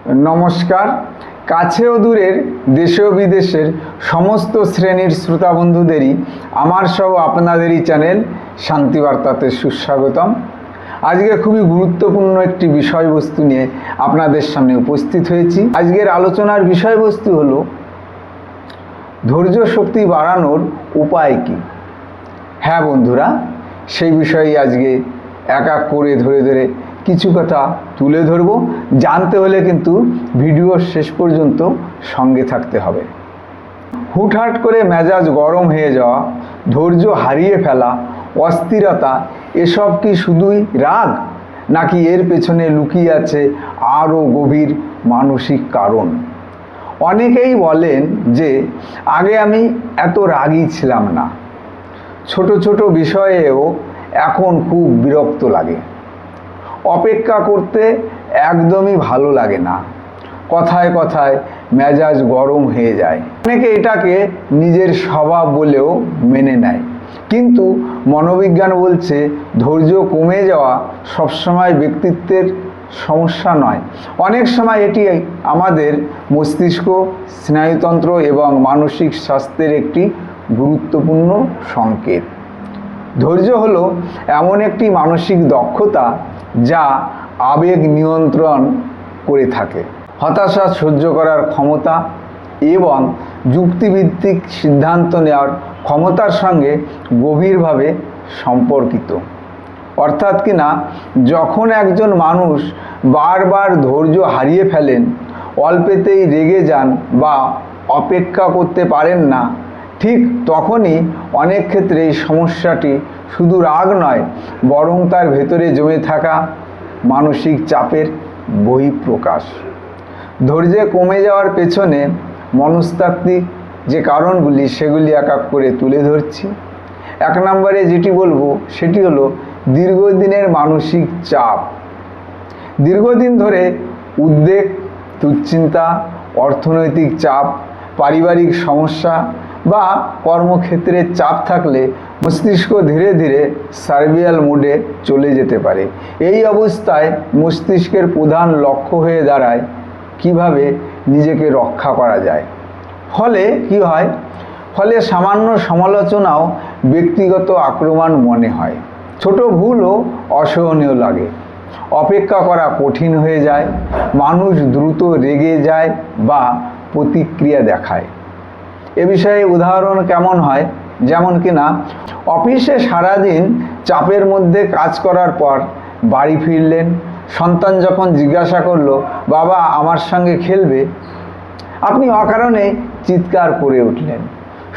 নমস্কার। কাছে ও দূরের দেশে ও বিদেশের সমস্ত শ্রেণীর শ্রোতা বন্ধুদেরই আমার সহ আপনাদেরই চ্যানেল শান্তিবার্তাতে সুস্বাগতম। আজকে খুবই গুরুত্বপূর্ণ একটি বিষয়বস্তু নিয়ে আপনাদের সামনে উপস্থিত হয়েছি। আজকের আলোচনার বিষয়বস্তু হলো ধৈর্য শক্তি বাড়ানোর উপায় কী। হ্যাঁ বন্ধুরা, সেই বিষয়ে আজকে এক এক করে ধরে ধরে কিছু কথা তুলে ধরব। জানতে হলে কিন্তু ভিডিওর শেষ পর্যন্ত সঙ্গে থাকতে হবে। হুটহাট করে মেজাজ গরম হয়ে যাওয়া, ধৈর্য হারিয়ে ফেলা, অস্থিরতা, এসব কি শুধুই রাগ, নাকি এর পেছনে লুকিয়ে আছে আরও গভীর মানসিক কারণ? অনেকেই বলেন যে আগে আমি এত রাগী ছিলাম না, ছোট ছোট বিষয়েও এখন খুব বিরক্ত লাগে, অপেক্ষা করতে একদমই ভালো লাগে না, কথায় কথায় মেজাজ গরম হয়ে যায়। অনেকে এটাকে নিজের স্বভাব বলেও মেনে নেয়, কিন্তু মনোবিজ্ঞান বলছে ধৈর্য কমে যাওয়া সবসময় ব্যক্তিত্বের সমস্যা নয়। অনেক সময় এটি আমাদের মস্তিষ্ক, স্নায়ুতন্ত্র এবং মানসিক স্বাস্থ্যের একটি গুরুত্বপূর্ণ সংকেত। ধৈর্য হলো এমন একটি মানসিক দক্ষতা যা আবেগ নিয়ন্ত্রণ করে থাকে, হতাশা সহ্য করার ক্ষমতা এবং যুক্তিভিত্তিক সিদ্ধান্ত নেওয়ার ক্ষমতার সঙ্গে গভীরভাবে সম্পর্কিত। অর্থাৎ কিনা, যখন একজন মানুষ বারবার ধৈর্য হারিয়ে ফেলেন, অল্পেতেই রেগে যান বা অপেক্ষা করতে পারেন না, ঠিক তখনই অনেক ক্ষেত্রে এই সমস্যাটি শুধু রাগ নয়, বরং তার ভেতরে জমে থাকা মানসিক চাপের বহিঃপ্রকাশ। ধৈর্য কমে যাওয়ার পেছনে মনস্তাত্ত্বিক যে কারণগুলি, সেগুলি এক এক করে তুলে ধরছি। এক নম্বরে যেটি বলবো সেটি হলো দীর্ঘদিনের মানসিক চাপ। দীর্ঘদিন ধরে উদ্বেগ, দুশ্চিন্তা, অর্থনৈতিক চাপ, পারিবারিক সমস্যা বা কর্মক্ষেত্রে চাপ থাকলে মস্তিষ্ক ধীরে ধীরে সার্ভিয়াল মোডে চলে যেতে পারে। এই অবস্থায় মস্তিষ্কের প্রধান লক্ষ্য হয়ে দাঁড়ায় কিভাবে নিজেকে রক্ষা করা যায়। ফলে কি হয়? ফলে সামান্য সমালোচনাও ব্যক্তিগত আক্রমণ মনে হয়, ছোট ভুলও অসহনীয় লাগে, অপেক্ষা করা কঠিন হয়ে যায়, মানুষ দ্রুত রেগে যায় বা প্রতিক্রিয়া দেখায়। এ বিষয়ে উদাহরণ কেমন হয়? যেমন কিনা, অফিসে সারাদিন চাপের মধ্যে কাজ করার পর বাড়ি ফিরলেন, সন্তান যখন জিজ্ঞাসা করলো, বাবা আমার সঙ্গে খেলবে, আপনি অকারণে চিৎকার করে উঠলেন।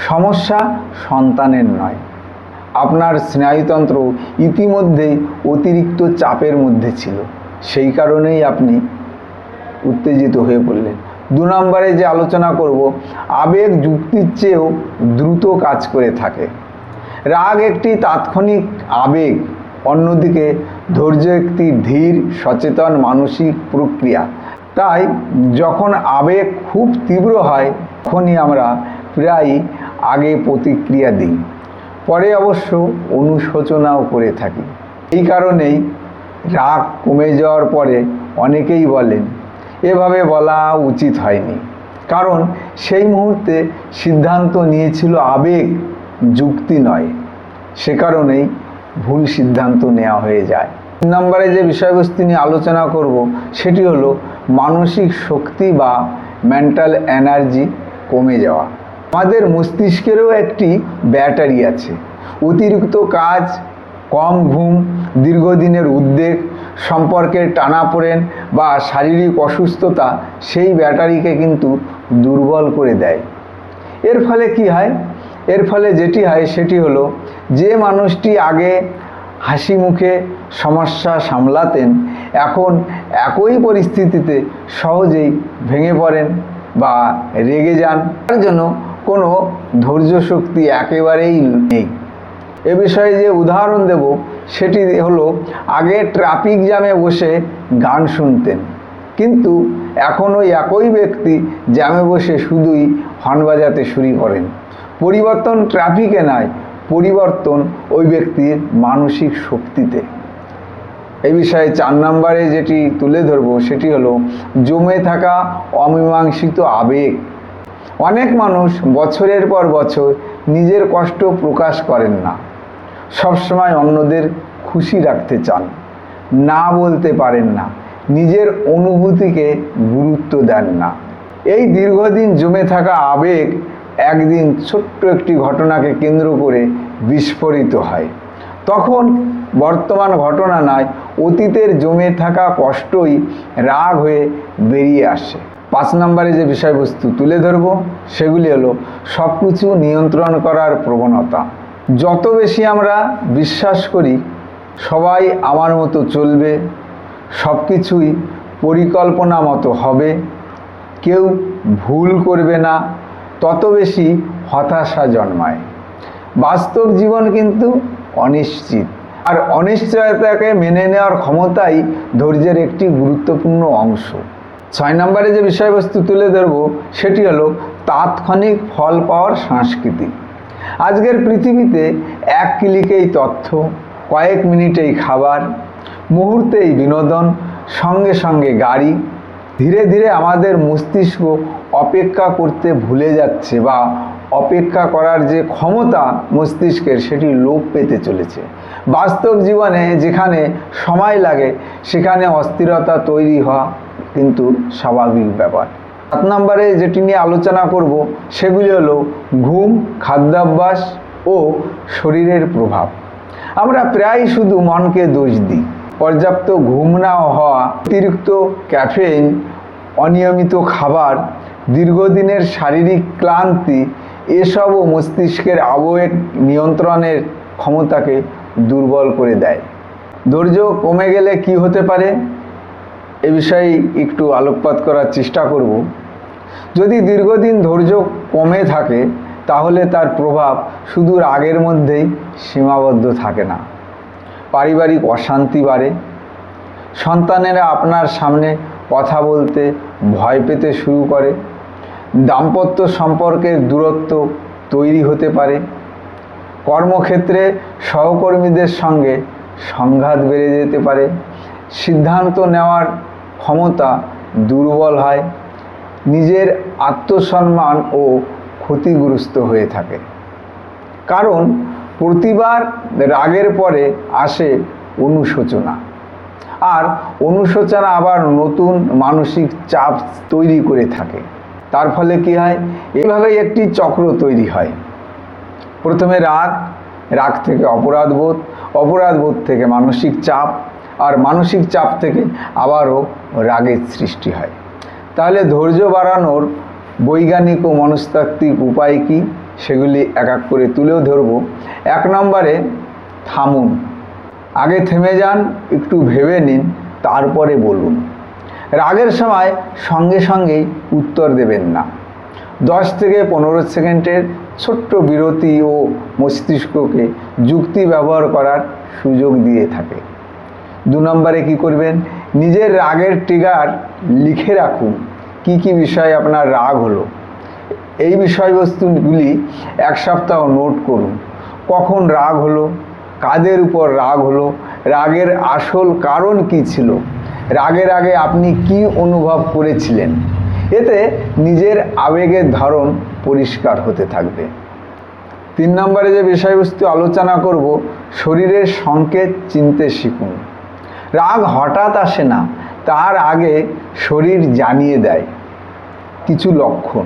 সমস্যা সন্তানের নয়, আপনার স্নায়ুতন্ত্র ইতিমধ্যেই অতিরিক্ত চাপের মধ্যে ছিল, সেই কারণেই আপনি উত্তেজিত হয়ে পড়লেন। 2 নম্বরে যে আলোচনা করব, আবেগ যুক্তির চেয়েও দ্রুত কাজ করে থাকে। রাগ একটি তাৎক্ষণিক আবেগ, অন্যদিকে ধৈর্য একটি ধীর, সচেতন মানসিক প্রক্রিয়া। তাই যখন আবেগ খুব তীব্র হয়, তখনই আমরা প্রায় আগে প্রতিক্রিয়া দিই, পরে অবশ্য অনুশোচনাও করে থাকি। এই কারণেই রাগ কমে যাওয়ার পরে অনেকেই বলেন এভাবে বলা উচিত হয়নি, কারণ সেই মুহূর্তে সিদ্ধান্ত নিয়েছিল আবেগ, যুক্তি নয়। সে কারণেই ভুল সিদ্ধান্ত নেওয়া হয়ে যায়। 3 নম্বরে যে বিষয়বস্তু নিয়ে আলোচনা করব সেটি হলো মানসিক শক্তি বা মেন্টাল এনার্জি কমে যাওয়া। আমাদের মস্তিষ্কেরও একটি ব্যাটারি আছে। অতিরিক্ত কাজ, কম ঘুম, দীর্ঘদিনের উদ্বেগ, সম্পর্কের টানাপোড়েন বা শারীরিক অসুস্থতা সেই ব্যাটারিকে কিন্তু দুর্বল করে দেয়। এর ফলে কি হয়? এর ফলে যেটি হয় সেটি হলো, যে মানুষটি আগে হাসি মুখে সমস্যা সামলাতেন, এখন একই পরিস্থিতিতে সহজেই ভেঙে পড়েন বা রেগে যান। তার জন্য কোনো ধৈর্য শক্তি একেবারেই নেই। এ বিষয়ে যে উদাহরণ দেব সেটি হলো, আগে ট্রাফিক জ্যামে বসে গান শুনতেন, কিন্তু এখন ওই একই ব্যক্তি জ্যামে বসে শুধুই হর্ন বাজাতে শুরু করেন। পরিবর্তন ট্রাফিকে নয়, পরিবর্তন ওই ব্যক্তির মানসিক শক্তিতে। এই বিষয়ে 4 নম্বরে যেটি তুলে ধরব সেটি হলো জমে থাকা অমীমাংসিত আবেগ। অনেক মানুষ বছরের পর বছর নিজের কষ্ট প্রকাশ করেন না, সবসময় অন্যদের খুশি রাখতে চান, না বলতে পারেন না, নিজের অনুভূতিকে গুরুত্ব দেন না। এই দীর্ঘদিন জমে থাকা আবেগ একদিন ছোট্ট একটি ঘটনাকে কেন্দ্র করে বিস্ফোরিত হয়। তখন বর্তমান ঘটনা নয়, অতীতের জমে থাকা কষ্টই রাগ হয়ে বেরিয়ে আসে। 5 নম্বরে যে বিষয়বস্তু তুলে ধরব সেগুলি হলো সব কিছু নিয়ন্ত্রণ করার প্রবণতা। যত বেশি আমরা বিশ্বাস করি সবাই আমার মতো চলবে, সব কিছুই পরিকল্পনা মতো হবে, কেউ ভুল করবে না, তত বেশি হতাশা জন্মায়। বাস্তব জীবন কিন্তু অনিশ্চিত, আর অনিশ্চয়তাকে মেনে নেওয়ার ক্ষমতাই ধৈর্যের একটি গুরুত্বপূর্ণ অংশ। 6 নম্বরে যে বিষয়বস্তু তুলে ধরব সেটি হলো তাৎক্ষণিক ফল পাওয়ার সংস্কৃতি। আজকের পৃথিবীতে এক ক্লিকেই তথ্য, কয়েক মিনিটেই খাবার, মুহূর্তেই বিনোদন, সঙ্গে সঙ্গে গাড়ি। ধীরে ধীরে আমাদের মস্তিষ্ক অপেক্ষা করতে ভুলে যাচ্ছে, বা অপেক্ষা করার যে ক্ষমতা মস্তিষ্কের সেটি লোপ পেতে চলেছে। বাস্তব জীবনে যেখানে সময় লাগে সেখানে অস্থিরতা তৈরি হওয়া কিন্তু স্বাভাবিক ব্যাপার। 7 নম্বরে যেটি নিয়ে আলোচনা করব সেগুলি হলো ঘুম, খাদ্যাভ্যাস ও শরীরের প্রভাব। আমরা প্রায় শুধু মনকে দোষ দিই। পর্যাপ্ত ঘুম না হওয়া, অতিরিক্ত ক্যাফেইন, অনিয়মিত খাবার, দীর্ঘদিনের শারীরিক ক্লান্তি এসবও মস্তিষ্কের আবেগ নিয়ন্ত্রণের ক্ষমতাকে দুর্বল করে দেয়। ধৈর্য কমে গেলে কি হতে পারে এ বিষয়ে একটু আলোকপাত করার চেষ্টা করব। যদি দীর্ঘদিন ধৈর্য কমে থাকে তাহলে তার প্রভাব শুধু রাগের মধ্যেই সীমাবদ্ধ থাকে না। পারিবারিক অশান্তি বাড়ে, সন্তানেরা আপনার সামনে কথা বলতে ভয় পেতে শুরু করে, দাম্পত্য সম্পর্কের দূরত্ব তৈরি হতে পারে, কর্মক্ষেত্রে সহকর্মীদের সঙ্গে সংঘাত বেড়ে যেতে পারে, সিদ্ধান্ত নেওয়ার ক্ষমতা দুর্বল হয়, নিজের আত্মসম্মান ও ক্ষতিগ্রস্ত হয়ে থাকে। কারণ প্রতিবার রাগের পরে আসে অনুশোচনা, আর অনুশোচনা আবার নতুন মানসিক চাপ তৈরি করে থাকে। তার ফলে কি হয়, এইভাবেই একটি চক্র তৈরি হয়। প্রথমে রাগ থেকে অপরাধবোধ, অপরাধবোধ থেকে মানসিক চাপ, আর মানসিক চাপ থেকে আবারও রাগের সৃষ্টি হয়। তাহলে ধৈর্য বাড়ানোর বৈজ্ঞানিক ও মনস্তাত্ত্বিক উপায় কি সেগুলি এক এক করে তুলেও ধরব। 1 নম্বরে থামুন, আগে থেমে যান, একটু ভেবে নিন, তারপরে বলুন। রাগের সময় সঙ্গে সঙ্গেই উত্তর দেবেন না। 10 থেকে 15 সেকেন্ডের ছোট্ট বিরতি ও মস্তিষ্ককে যুক্তি ব্যবহার করার সুযোগ দিয়ে থাকে। 2 নম্বরে কি করবেন, নিজের রাগের ট্রিগার লিখে রাখুন। কি কি বিষয়ে আপনার রাগ হলো এই বিষয়বস্তুগুলি 1 সপ্তাহ নোট করুন। কখন রাগ হলো, কাদের উপর রাগ হলো, রাগের আসল কারণ কি ছিল, রাগের আগে আপনি কি অনুভব করেছিলেন। এতে নিজের আবেগের ধরন পরিষ্কার হতে থাকবে। 3 নম্বরে যে বিষয়বস্তু আলোচনা করব, শরীরের সংকেত চিনতে শিখুন। রাগ হঠাৎ আসে না, তার আগে শরীর জানিয়ে দেয় কিছু লক্ষণ।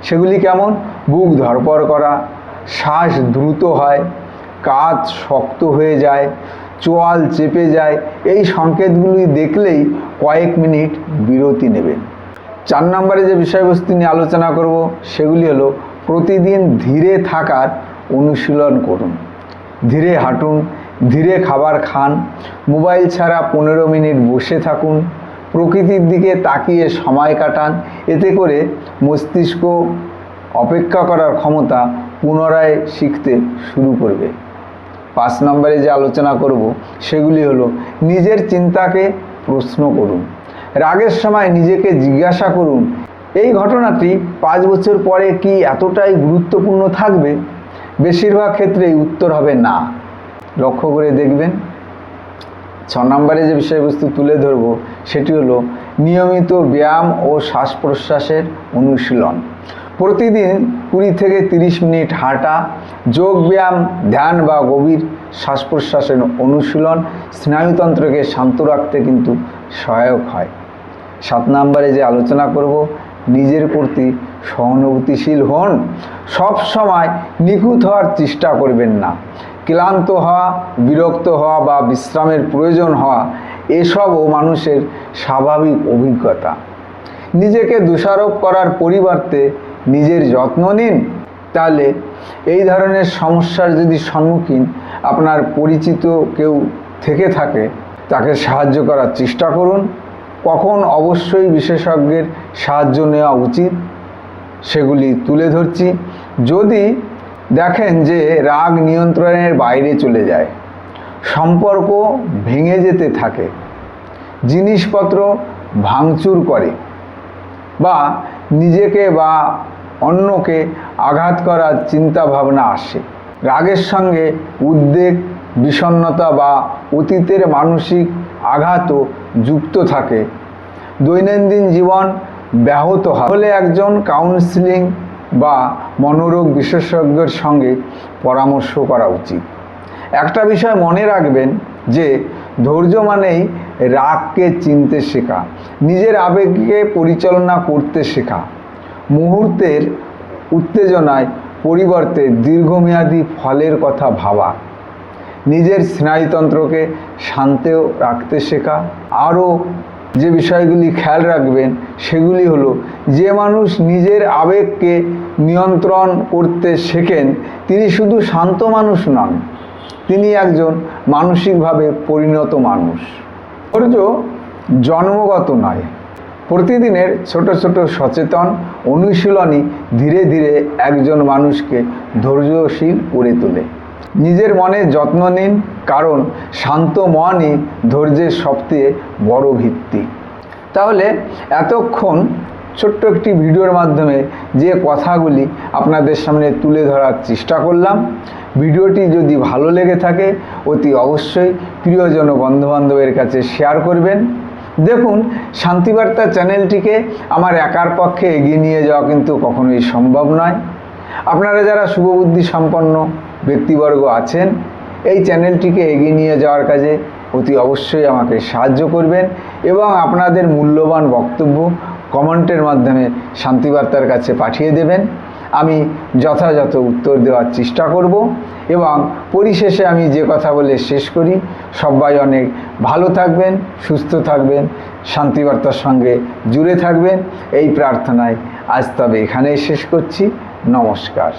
সেগুলি কেমন, বুক ধড়ফড় করা, শ্বাস দ্রুত হয়, কাঁধ শক্ত হয়ে যায়, চোয়াল চেপে যায়। এই সংকেতগুলি দেখলেই কয়েক মিনিট বিরতি নেবেন। 4 নম্বরে যে বিষয়বস্তু নিয়ে আলোচনা করব সেগুলি হলো প্রতিদিন ধীরে থাকার অনুশীলন করুন। ধীরে হাঁটুন, ধীরে খাবার খান, মোবাইল ছাড়া 15 মিনিট বসে থাকুন, প্রকৃতির দিকে তাকিয়ে সময় কাটান। এতে করে মস্তিষ্ক অপেক্ষা করার ক্ষমতা পুনরায় শিখতে শুরু করবে। 5 নম্বরে যে আলোচনা করব সেগুলি হলো নিজের চিন্তাকে প্রশ্ন করুন। রাগের সময় নিজেকে জিজ্ঞাসা করুন, এই ঘটনাটি 5 বছর পরে কি এতটাই গুরুত্বপূর্ণ থাকবে? বেশিরভাগ ক্ষেত্রেই উত্তর হবে না। লক্ষ্য করে দেখবেন। নম্বরে যে বিষয়বস্তু তুলে ধরব সেটি হলো নিয়মিত ব্যায়াম ও শ্বাস প্রশ্বাসের অনুশীলন। প্রতিদিন 20 থেকে 30 মিনিট হাঁটা, যোগ ব্যায়াম, ধ্যান বা গভীর শ্বাস প্রশ্বাসের অনুশীলন স্নায়ুতন্ত্রকে শান্ত রাখতে কিন্তু সহায়ক হয়। 7 নম্বরে যে আলোচনা করব, নিজের প্রতি সহানুভূতিশীল হন। সব সময় নিখুঁত হওয়ার চেষ্টা করবেন না। ক্লান্ত হওয়া, বিরক্ত হওয়া বা বিশ্রামের প্রয়োজন হওয়া এসবও মানুষের স্বাভাবিক অভিজ্ঞতা। নিজেকে দোষারোপ করার পরিবর্তে নিজের যত্ন নিন। তাহলে এই ধরনের সমস্যার যদি সম্মুখীন আপনার পরিচিত কেউ থেকে থাকে, তাকে সাহায্য করার চেষ্টা করুন। কখন অবশ্যই বিশেষজ্ঞের সাহায্য নেওয়া উচিত সেগুলি তুলে ধরছি। যদি দেখেন যে রাগ নিয়ন্ত্রণের বাইরে চলে যায়, সম্পর্ক ভেঙে যেতে থাকে, জিনিসপত্র ভাঙচুর করে বা নিজেকে বা অন্যকে আঘাত করার চিন্তা ভাবনা আসে, রাগের সঙ্গে উদ্বেগ, বিষণ্ণতা বা অতীতের মানসিক আঘাতও যুক্ত থাকে, দৈনন্দিন জীবন ব্যাহত হয়, তাহলে একজন কাউন্সিলিং বা মনোরোগ বিশেষজ্ঞের সঙ্গে পরামর্শ করা উচিত। একটা বিষয় মনে রাখবেন যে ধৈর্য মানেই রাগকে চিনতে শেখা, নিজের আবেগকে পরিচালনা করতে শেখা, মুহূর্তের উত্তেজনায় পরিবর্তে দীর্ঘমেয়াদী ফলের কথা ভাবা, নিজের স্নায়ুতন্ত্রকে শান্ত রাখতে শেখা। আরও যে বিষয়গুলি খেয়াল রাখবেন সেগুলি হলো, যে মানুষ নিজের আবেগকে নিয়ন্ত্রণ করতে শেখেন তিনি শুধু শান্ত মানুষ নন, তিনি একজন মানসিকভাবে পরিণত মানুষ। ধৈর্য জন্মগত নয়, প্রতিদিনের ছোট ছোট সচেতন অনুশীলনই ধীরে ধীরে একজন মানুষকে ধৈর্যশীল করে তোলে। নিজের মনের যত্ন নিন, কারণ শান্ত মনই ধৈর্যের সবচেয়ে বড় ভিত্তি। তাহলে এতক্ষণ ছোট্ট একটি ভিডিওর মাধ্যমে যে কথাগুলি আপনাদের সামনে তুলে ধরার চেষ্টা করলাম, ভিডিওটি যদি ভালো লেগে থাকে অতি অবশ্যই প্রিয়জন ও বন্ধুবান্ধবের কাছে শেয়ার করবেন। দেখুন, শান্তিবার্তা চ্যানেলটিকে আমার একার পক্ষে এগিয়ে নিয়ে যাওয়া কিন্তু কখনোই সম্ভব নয়। আপনারা যারা শুভবুদ্ধি সম্পন্ন ব্যক্তিবর্গ আছেন, এই চ্যানেলটিকে এগিয়ে নিয়ে যাওয়ার কাজে অতি অবশ্যই আমাকে সাহায্য করবেন এবং আপনাদের মূল্যবান বক্তব্য কমেন্টের মাধ্যমে শান্তিবার্তার কাছে পাঠিয়ে দেবেন। আমি যথাযথ উত্তর দেওয়ার চেষ্টা করব এবং পরিশেষে আমি যে কথা বলে শেষ করি, সবাই অনেক ভালো থাকবেন, সুস্থ থাকবেন, শান্তিবার্তার সঙ্গে জুড়ে থাকবেন, এই প্রার্থনায় আজ তবে এখানেই শেষ করছি। নমস্কার।